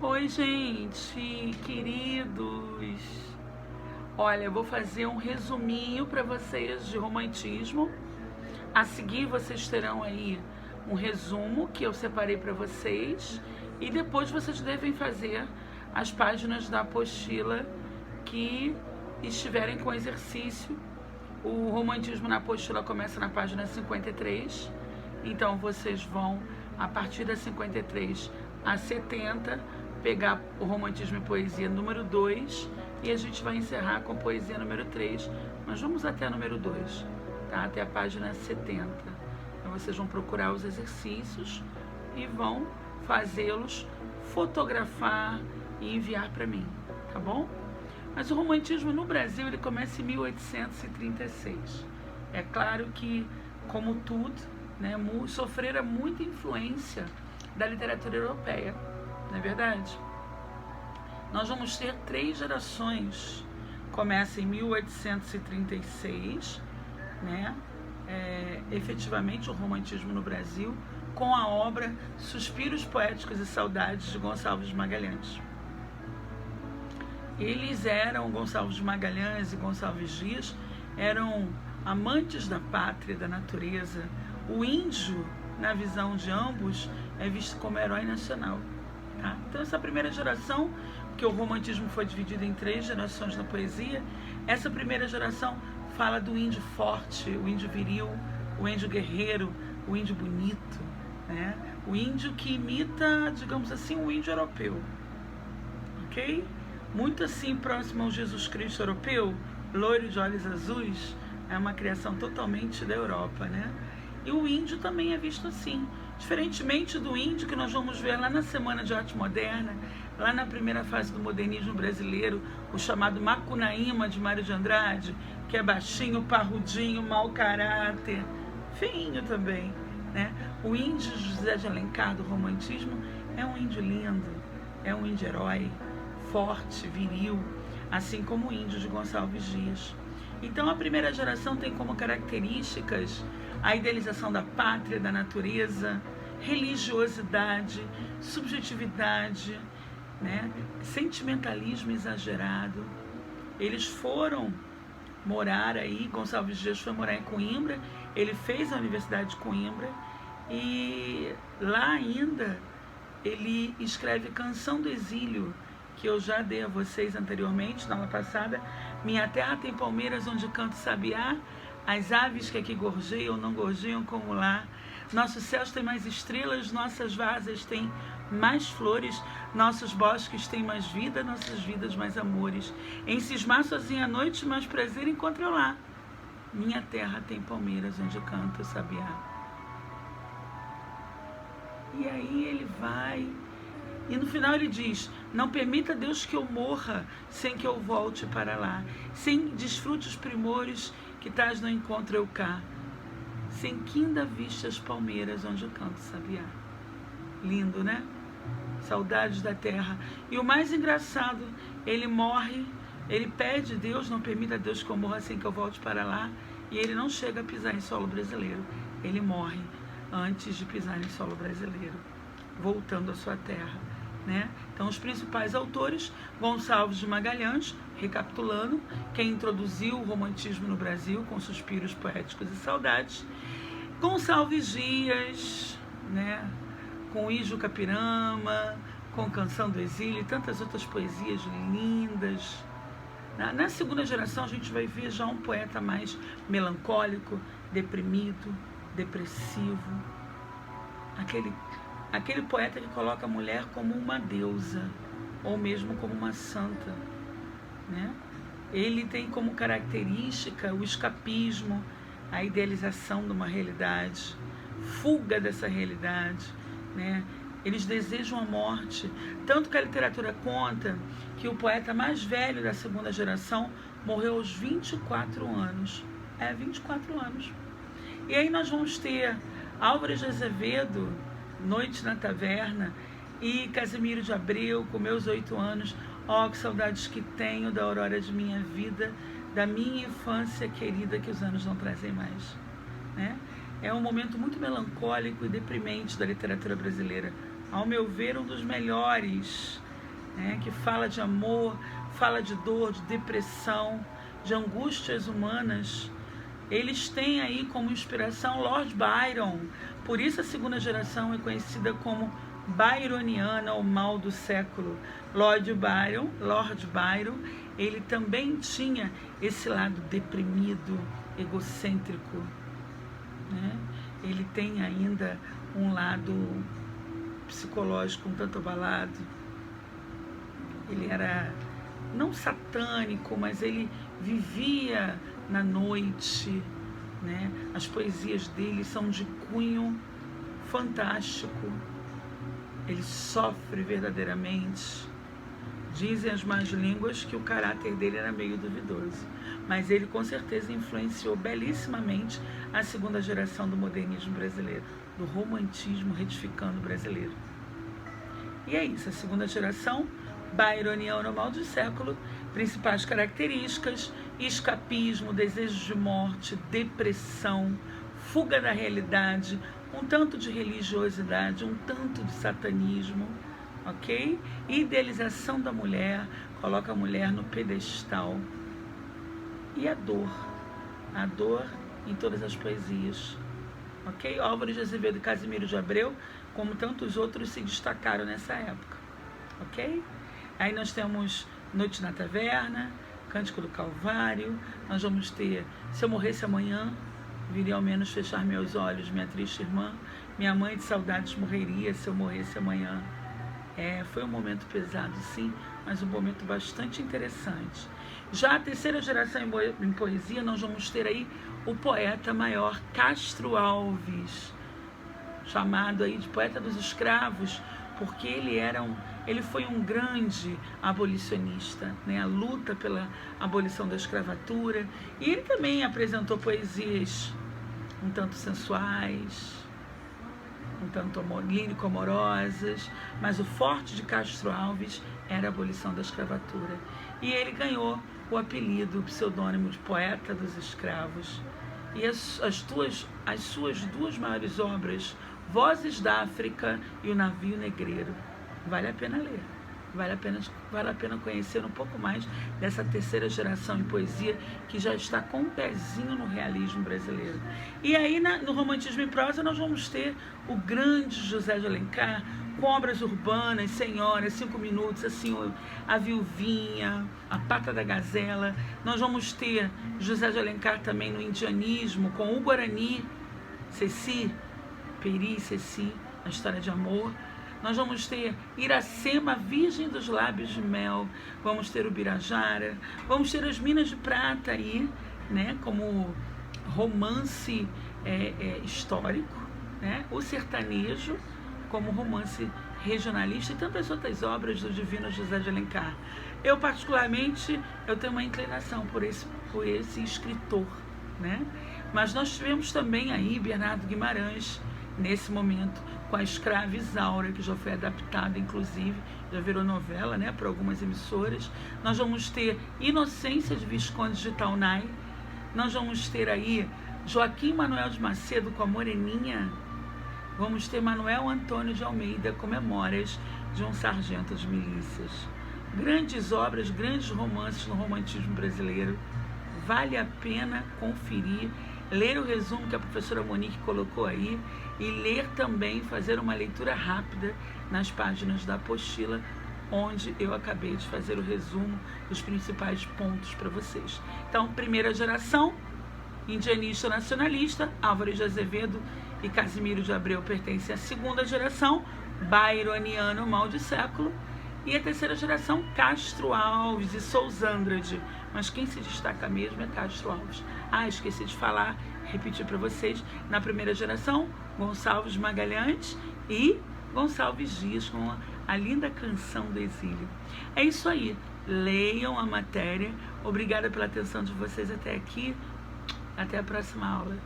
Oi, gente, queridos. Olha, eu vou fazer um resuminho para vocês de romantismo. A seguir, vocês terão aí um resumo que eu separei para vocês e depois vocês devem fazer as páginas da apostila que estiverem com exercício. O romantismo na apostila começa na página 53, então vocês vão, a partir da 53 a 70, pegar o romantismo e poesia número 2 e a gente vai encerrar com poesia número 3, mas vamos até a número 2, tá? Até a página 70. Então vocês vão procurar os exercícios e vão fazê-los, fotografar e enviar para mim, tá bom? Mas o romantismo no Brasil ele começa em 1836. É claro que, como tudo, né, sofrera muita influência da literatura europeia, não é verdade? Nós vamos ter 3 gerações. Começa em 1836, né? Efetivamente o romantismo no Brasil, com a obra Suspiros Poéticos e Saudades de Gonçalves de Magalhães. Eles eram, Gonçalves de Magalhães e Gonçalves Dias, eram amantes da pátria, da natureza. O índio, na visão de ambos, é visto como herói nacional. Tá? Então essa primeira geração, porque o romantismo foi dividido em 3 gerações na poesia, essa primeira geração fala do índio forte, o índio viril, o índio guerreiro, o índio bonito, né? O índio que imita, digamos assim, o índio europeu, ok? Muito assim próximo ao Jesus Cristo europeu, loiro de olhos azuis, é uma criação totalmente da Europa, né? E o índio também é visto assim, diferentemente do índio que nós vamos ver lá na Semana de Arte Moderna, lá na primeira fase do modernismo brasileiro, o chamado Macunaíma de Mário de Andrade, que é baixinho, parrudinho, mau caráter, feinho também, né? O índio José de Alencar do romantismo é um índio lindo, é um índio herói, forte, viril, assim como o índio de Gonçalves Dias. Então a primeira geração tem como características a idealização da pátria, da natureza, religiosidade, subjetividade, né? Sentimentalismo exagerado. Eles foram morar aí, Gonçalves Dias foi morar em Coimbra, ele fez a Universidade de Coimbra e lá ainda ele escreve Canção do Exílio, que eu já dei a vocês anteriormente, na aula passada. Minha terra tem palmeiras onde canto sabiá, as aves que aqui gorjeiam não gorjeiam como lá. Nossos céus têm mais estrelas, nossas vasas têm mais flores, nossos bosques têm mais vida, nossas vidas mais amores. Em cismar sozinha à noite, mais prazer encontro eu lá. Minha terra tem palmeiras onde canto sabiá. E aí ele vai... E no final ele diz: não permita, Deus, que eu morra sem que eu volte para lá, sem desfrute os primores que tais não encontro eu cá, sem que ainda viste as palmeiras onde eu canto sabiá. Lindo, né? Saudades da terra. E o mais engraçado, ele morre, ele pede: Deus, não permita, Deus, que eu morra sem que eu volte para lá, e ele não chega a pisar em solo brasileiro, ele morre antes de pisar em solo brasileiro, voltando à sua terra. Né? Então os principais autores: Gonçalves de Magalhães, recapitulando, quem introduziu o romantismo no Brasil com Suspiros Poéticos e Saudades; Gonçalves Dias, né? Com Ijo Capirama, com Canção do Exílio e tantas outras poesias lindas. Na segunda geração a gente vai ver já um poeta mais melancólico, deprimido, depressivo, aquele poeta que coloca a mulher como uma deusa, ou mesmo como uma santa, né? Ele tem como característica o escapismo, a idealização de uma realidade, fuga dessa realidade, né? Eles desejam a morte, tanto que a literatura conta que o poeta mais velho da segunda geração morreu aos 24 anos. 24 anos. E aí nós vamos ter Álvares de Azevedo, Noite na Taverna, e Casimiro de Abreu, com Meus 8 anos, ó, que saudades que tenho da aurora de minha vida, da minha infância querida que os anos não trazem mais, né? É um momento muito melancólico e deprimente da literatura brasileira. Ao meu ver, um dos melhores né, que fala de amor, fala de dor, de depressão, de angústias humanas. Eles têm aí como inspiração Lord Byron. Por isso a segunda geração é conhecida como byroniana, ou mal do século. Lord Byron, ele também tinha esse lado deprimido, egocêntrico, né? Ele tem ainda um lado psicológico um tanto abalado. Ele era não satânico, mas ele vivia na noite, né? As poesias dele são de cunho fantástico. Ele sofre verdadeiramente. Dizem as más línguas que o caráter dele era meio duvidoso, mas ele com certeza influenciou belíssimamente a segunda geração do modernismo brasileiro, do romantismo retificando brasileiro. E é isso, a segunda geração, byroniana, mal do século, principais características: escapismo, desejo de morte, depressão, fuga da realidade, um tanto de religiosidade, um tanto de satanismo, ok? Idealização da mulher, coloca a mulher no pedestal. E a dor em todas as poesias, ok? Álvares de Azevedo e Casimiro de Abreu, como tantos outros, se destacaram nessa época, ok? Aí nós temos Noite na Taverna, Cântico do Calvário, nós vamos ter Se Eu Morresse Amanhã, viria ao menos fechar meus olhos, minha triste irmã, minha mãe de saudades morreria se eu morresse amanhã. Foi um momento pesado, sim, mas um momento bastante interessante. Já a terceira geração em poesia, nós vamos ter aí o poeta maior Castro Alves, chamado aí de poeta dos escravos, porque ele foi um grande abolicionista, né? A luta pela abolição da escravatura. E ele também apresentou poesias um tanto sensuais, um tanto lírico-amorosas, mas o forte de Castro Alves era a abolição da escravatura. E ele ganhou o apelido, o pseudônimo de poeta dos escravos. E as suas duas maiores obras, Vozes da África e O Navio Negreiro, vale a pena ler, vale a pena conhecer um pouco mais dessa terceira geração em poesia, que já está com um pezinho no realismo brasileiro. E aí no romantismo em prosa nós vamos ter o grande José de Alencar, com obras urbanas, Senhora, 5 Minutos, assim, A Viuvinha, A Pata da Gazela. Nós vamos ter José de Alencar também no indianismo, com o Guarani, Ceci, Peri e Ceci, A História de Amor. Nós vamos ter Iracema, Virgem dos Lábios de Mel, vamos ter o Birajara, vamos ter as Minas de Prata aí, né, como romance histórico, né, o sertanejo como romance regionalista e tantas outras obras do divino José de Alencar. Eu particularmente, tenho uma inclinação por esse escritor, né? Mas nós tivemos também aí Bernardo Guimarães, nesse momento, com A Escrava Isaura, que já foi adaptada, inclusive, já virou novela, né, para algumas emissoras. Nós vamos ter Inocência de Visconde de Taunay. Nós vamos ter aí Joaquim Manuel de Macedo com A Moreninha. Vamos ter Manuel Antônio de Almeida com Memórias de um Sargento de Milícias. Grandes obras, grandes romances no romantismo brasileiro. Vale a pena conferir, ler o resumo que a professora Monique colocou aí e ler também, fazer uma leitura rápida nas páginas da apostila, onde eu acabei de fazer o resumo dos principais pontos para vocês. Então, primeira geração, indianista nacionalista, Álvares de Azevedo e Casimiro de Abreu pertencem à segunda geração, byroniano, mal de século, e a terceira geração, Castro Alves e Sousandrade. Mas quem se destaca mesmo é Castro Alves. Esqueci de falar, repetir para vocês, na primeira geração, Gonçalves Magalhães e Gonçalves Dias, com a linda Canção do Exílio. É isso aí, leiam a matéria. Obrigada pela atenção de vocês até aqui. Até a próxima aula.